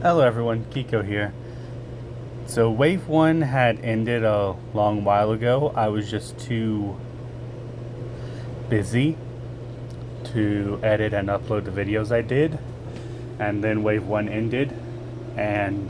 Hello everyone, Kiko here. So wave 1 had ended a long while ago. I was just too busy to edit and upload the videos I did. And then wave 1 ended and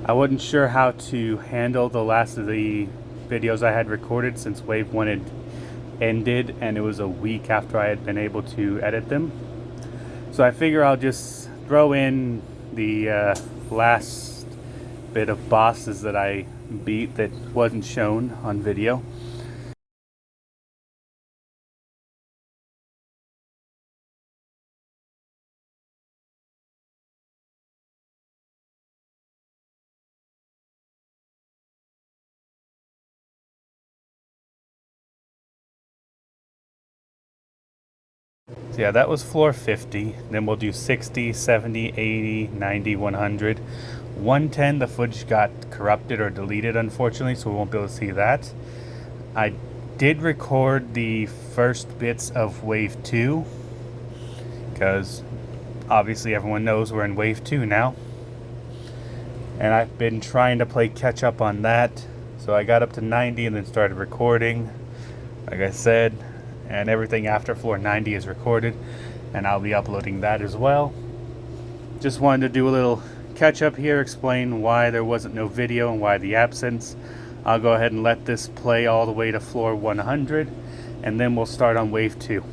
I wasn't sure how to handle the last of the videos I had recorded since wave 1 had ended and it was a week after I had been able to edit them. So I figure I'll just throw in the last bit of bosses that I beat that wasn't shown on video. So yeah, that was floor 50. Then we'll do 60, 70, 80, 90, 100. 110, the footage got corrupted or deleted, unfortunately, so we won't be able to see that. I did record the first bits of wave 2, because obviously everyone knows we're in wave 2 now. And I've been trying to play catch up on that. So I got up to 90 and then started recording, like I said, and everything after floor 90 is recorded, and I'll be uploading that as well. Just wanted to do a little catch up here, explain why there wasn't no video and why the absence. I'll go ahead and let this play all the way to floor 100, and then we'll start on wave 2.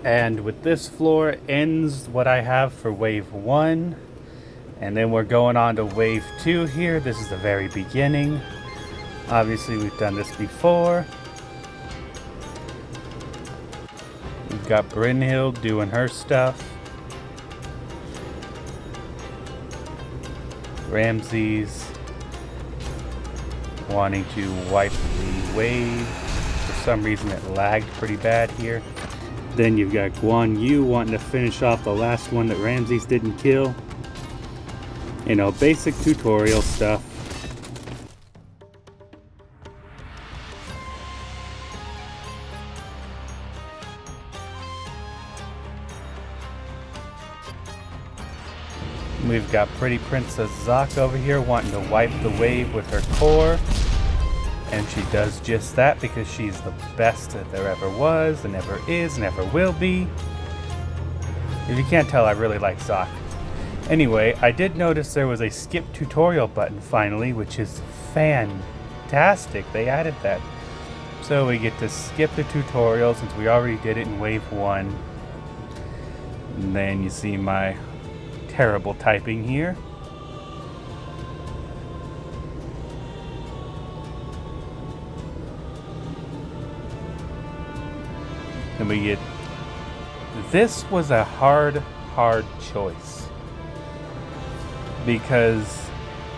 And with this floor ends what I have for wave 1. And then we're going on to wave 2 here. This is the very beginning. Obviously we've done this before. We've got Brynhild doing her stuff. Ramses wanting to wipe the wave. For some reason it lagged pretty bad here. Then you've got Guan Yu wanting to finish off the last one that Ramses didn't kill. You know, basic tutorial stuff. We've got pretty Princess Zak over here wanting to wipe the wave with her core. And she does just that because she's the best that there ever was, and ever is, and ever will be. If you can't tell, I really like Zak. Anyway, I did notice there was a skip tutorial button finally, which is fantastic. They added that. So we get to skip the tutorial since we already did it in wave 1. And then you see my terrible typing here. And we get... This was a hard choice. Because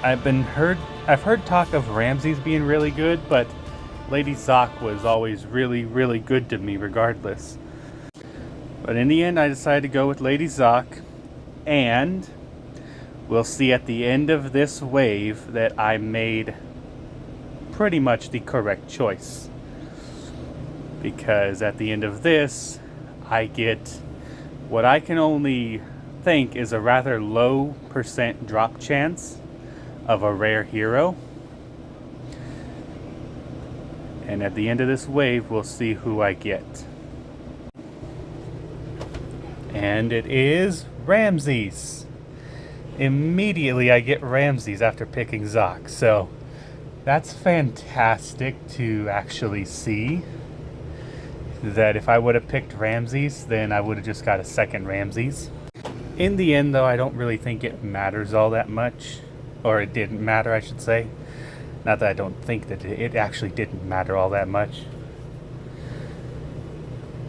I've heard talk of Ramses being really good, but Lady Zak was always really good to me regardless. But in the end I decided to go with Lady Zak, and we'll see at the end of this wave that I made pretty much the correct choice. Because at the end of this, I get what I can only think is a rather low % drop chance of a rare hero. And at the end of this wave, we'll see who I get. And it is Ramses. Immediately I get Ramses after picking Zak. So that's fantastic to actually see. That if I would have picked Ramses, then I would have just got a second Ramses. In the end, though, I don't really think it matters all that much. Or it didn't matter, I should say. Not that I don't think that it actually didn't matter all that much.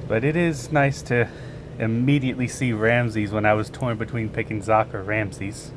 But it is nice to immediately see Ramses when I was torn between picking Zak or Ramses.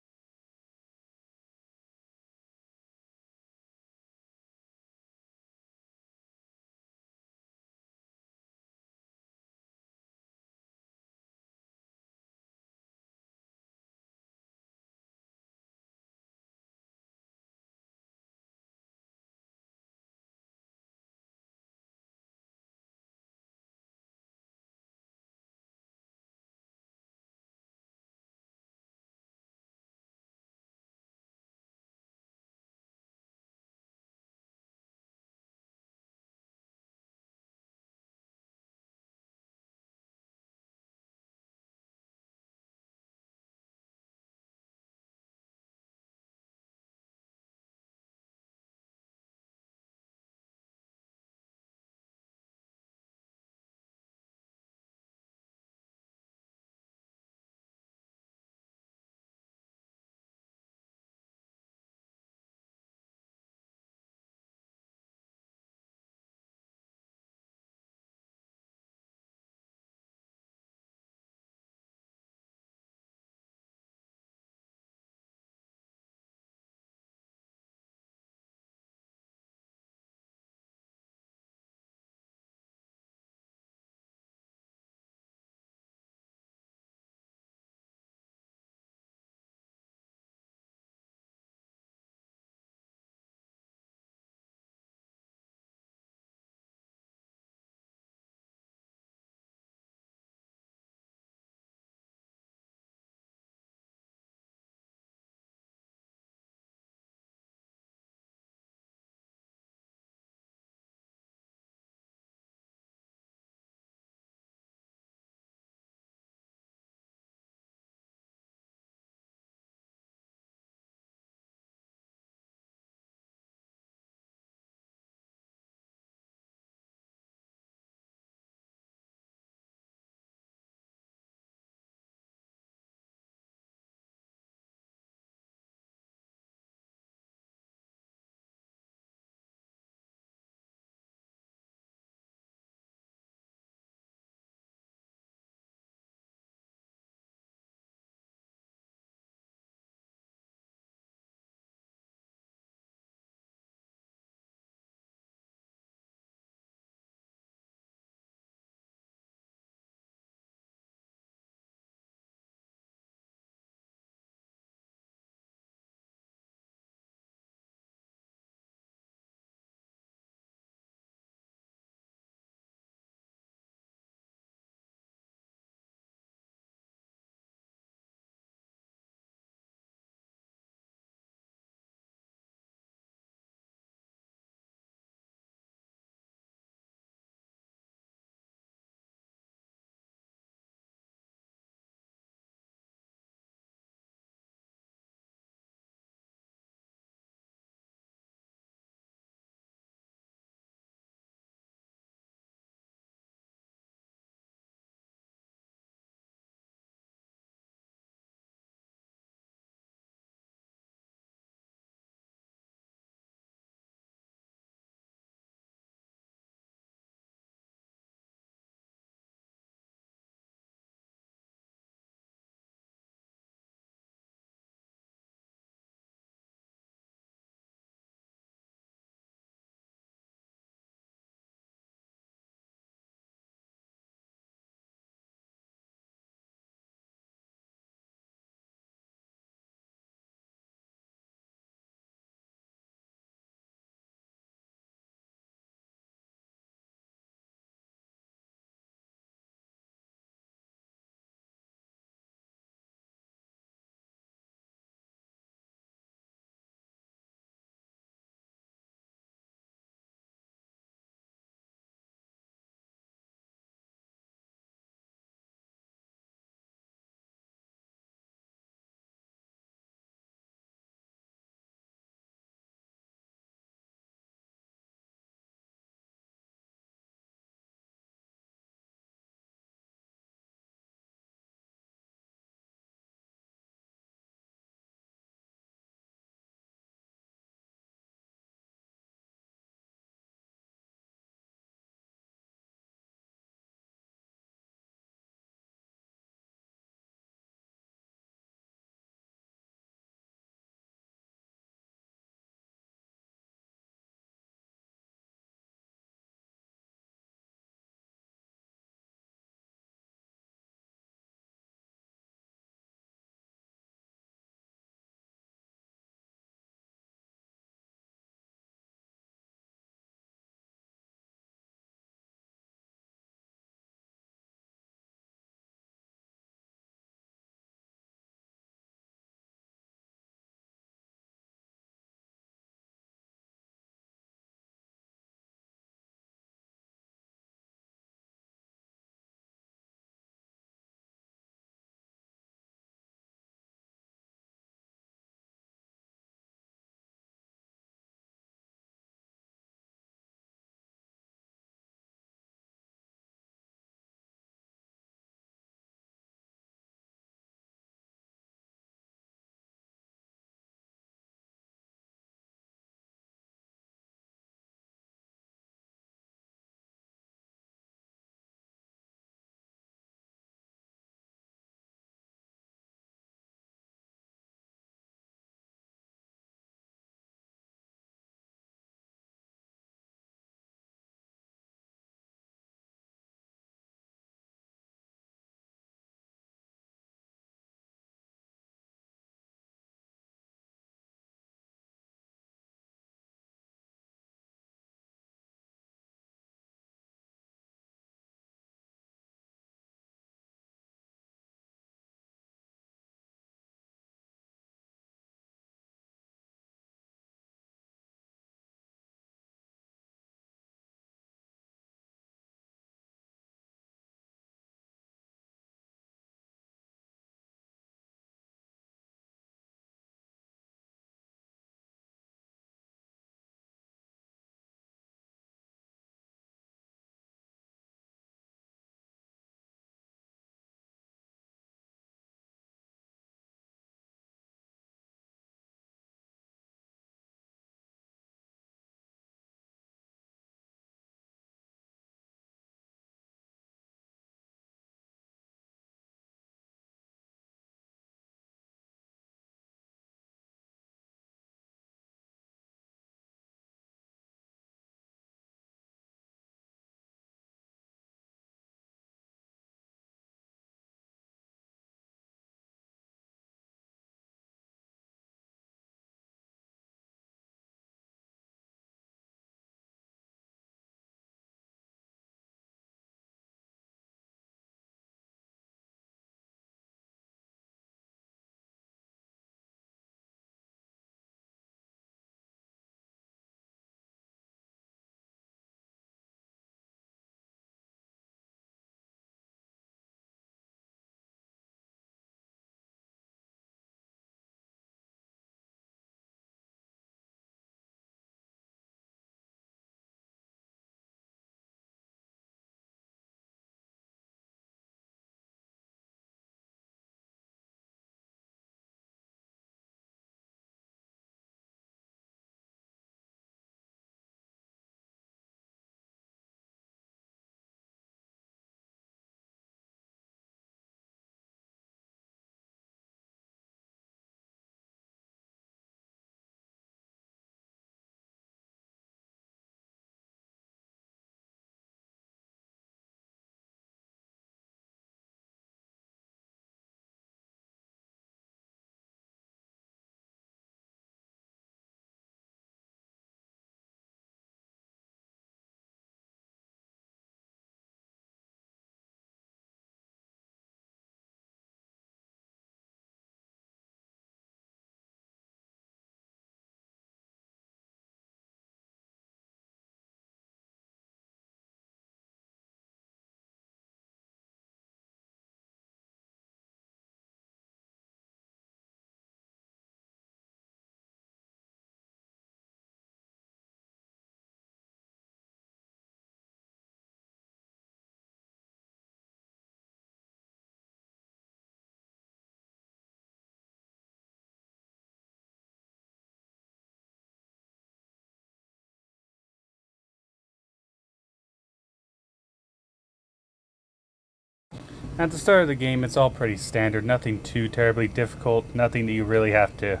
At the start of the game, it's all pretty standard. Nothing too terribly difficult. Nothing that you really have to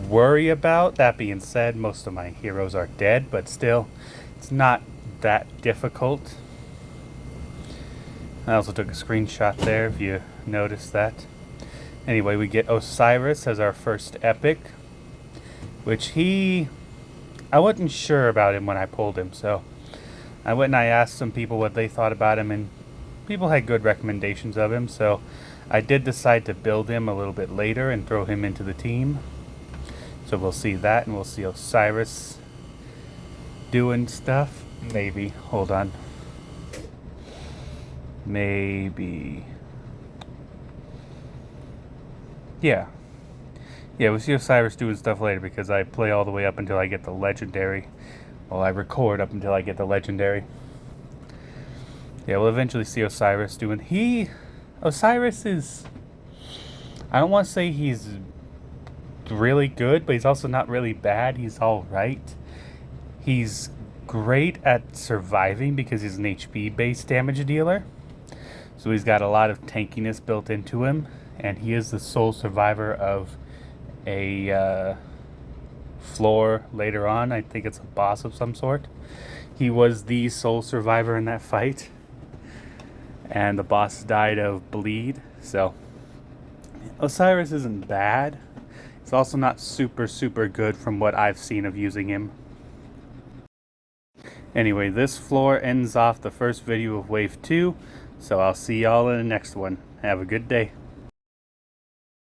worry about. That being said, most of my heroes are dead, but still, it's not that difficult. I also took a screenshot there, if you noticed that. Anyway, we get Osiris as our first epic, which I wasn't sure about him when I pulled him, so I went and I asked some people what they thought about him, and people had good recommendations of him, so I did decide to build him a little bit later and throw him into the team. So we'll see that, and we'll see Osiris doing stuff. Maybe. Hold on. Maybe. Yeah, we'll see Osiris doing stuff later because I play all the way up until I get the legendary. Well, I record up until I get the legendary. Yeah, we'll eventually see Osiris doing... Osiris is... I don't want to say he's really good, but he's also not really bad. He's alright. He's great at surviving because he's an HP-based damage dealer. So he's got a lot of tankiness built into him. And he is the sole survivor of a floor later on. I think it's a boss of some sort. He was the sole survivor in that fight. And the boss died of bleed. So Osiris isn't bad. It's also not super good from what I've seen of using him. Anyway, this floor ends off the first video of Wave 2. So I'll see y'all in the next one. Have a good day.